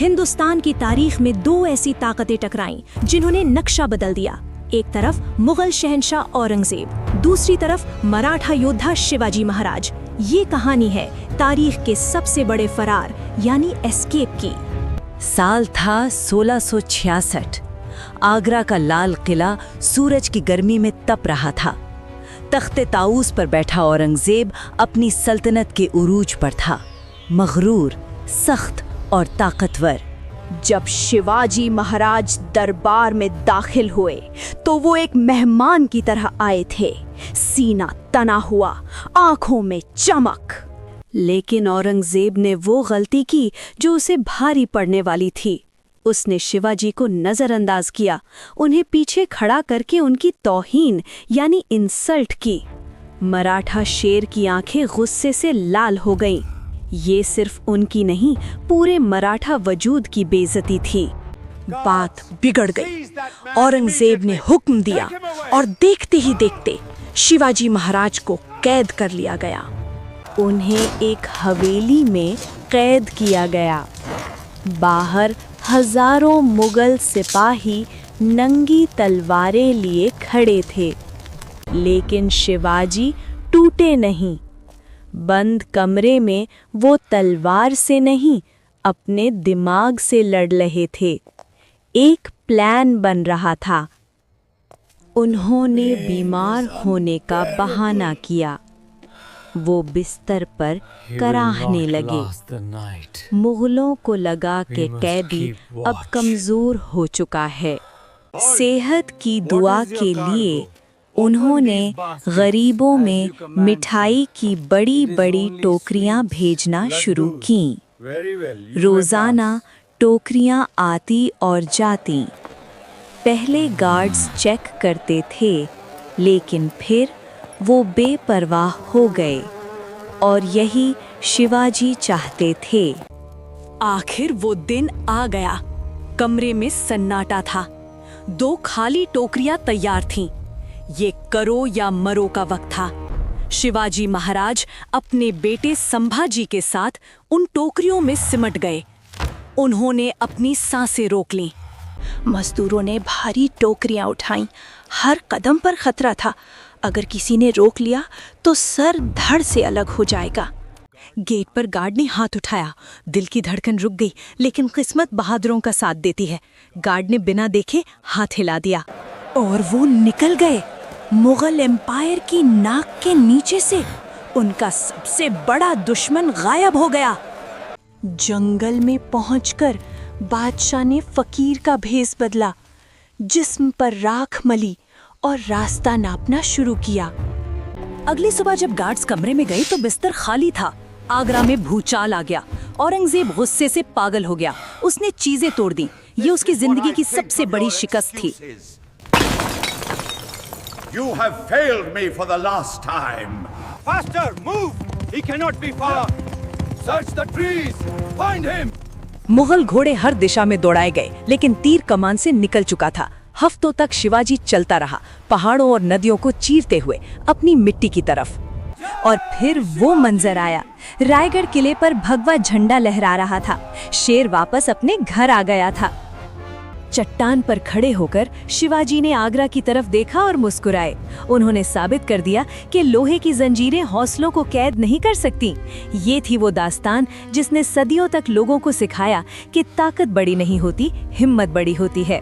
हिंदुस्तान की तारीख में दो ऐसी ताकतें टकराईं जिन्होंने नक्शा बदल दिया। एक तरफ मुगल शहंशाह औरंगजेब, दूसरी तरफ मराठा योद्धा शिवाजी महाराज। ये कहानी है तारीख के सबसे बड़े फरार यानी एस्केप की। साल था 1666। आगरा का लाल किला सूरज की गर्मी में तप रहा था। तख्ते ताऊस पर बैठा औरंगजेब अपनी सल्तनत के उरूज पर था, मगरूर, सख्त और ताकतवर। जब शिवाजी महाराज दरबार में दाखिल हुए तो वो एक मेहमान की तरह आए थे, सीना तना हुआ, आंखों में चमक। लेकिन औरंगजेब ने वो गलती की जो उसे भारी पड़ने वाली थी। उसने शिवाजी को नजरअंदाज किया, उन्हें पीछे खड़ा करके उनकी तौहीन यानी इंसल्ट की। मराठा शेर की आंखें गुस्से से लाल हो गईं। ये सिर्फ उनकी नहीं, पूरे मराठा वजूद की बेइज्जती थी। बात बिगड़ गई। औरंगजेब ने हुक्म दिया और देखते ही देखते शिवाजी महाराज को कैद कर लिया गया। उन्हें एक हवेली में कैद किया गया। बाहर हजारों मुगल सिपाही नंगी तलवारें लिए खड़े थे, लेकिन शिवाजी टूटे नहीं। बंद कमरे में वो तलवार से नहीं, अपने दिमाग से लड़ रहे थे। एक प्लान बन रहा था। उन्होंने बीमार होने का बहाना किया। वो बिस्तर पर कराहने लगे। मुगलों को लगा कि कैदी अब कमजोर हो चुका है। सेहत की दुआ के लिए उन्होंने गरीबों में मिठाई की बड़ी बड़ी टोकरियां भेजना शुरू की। रोजाना टोकरियां आती और जाती। पहले गार्ड्स चेक करते थे, लेकिन फिर वो बेपरवाह हो गए। और यही शिवाजी चाहते थे। आखिर वो दिन आ गया। कमरे में सन्नाटा था। 2 खाली टोकरियां तैयार थीं। ये करो या मरो का वक्त था। शिवाजी महाराज अपने बेटे संभाजी के साथ उन टोकरियों में सिमट गए। उन्होंने अपनी सांसें रोक लीं। मजदूरों ने भारी टोकरियां उठाईं। हर कदम पर खतरा था। अगर किसी ने रोक लिया तो सर धड़ से अलग हो जाएगा। गेट पर गार्ड ने हाथ उठाया। दिल की धड़कन रुक गई, लेकिन किस्मत बहादुरों का साथ देती है। गार्ड ने बिना देखे हाथ हिला दिया और वो निकल गए। मुगल एम्पायर की नाक के नीचे से उनका सबसे बड़ा दुश्मन गायब हो गया। जंगल में पहुंचकर बादशाह ने फकीर का भेष बदला, जिस्म पर राख मली और रास्ता नापना शुरू किया। अगली सुबह जब गार्ड्स कमरे में गए तो बिस्तर खाली था। आगरा में भूचाल आ गया। औरंगजेब गुस्से से पागल हो गया। उसने चीजें तोड़ दी। ये उसकी जिंदगी की सबसे बड़ी शिकस्त थी। You have failed me for the last time. Faster, move! He cannot be far. Search the trees. Find him. Mughal घोड़े हर दिशा में दौड़ाए गए, लेकिन तीर कमान से निकल चुका था। हफ्तों तक शिवाजी चलता रहा, पहाड़ों और नदियों को चीरते हुए अपनी मिट्टी की तरफ। और फिर वो मंजर आया। रायगढ़ किले पर भगवा झंडा लहरा रहा था। शेर वापस अपने घर आ गया था। चट्टान पर खड़े होकर शिवाजी ने आगरा की तरफ देखा और मुस्कुराए। उन्होंने साबित कर दिया कि लोहे की जंजीरें हौसलों को कैद नहीं कर सकती। ये थी वो दास्तान जिसने सदियों तक लोगों को सिखाया कि ताकत बड़ी नहीं होती, हिम्मत बड़ी होती है।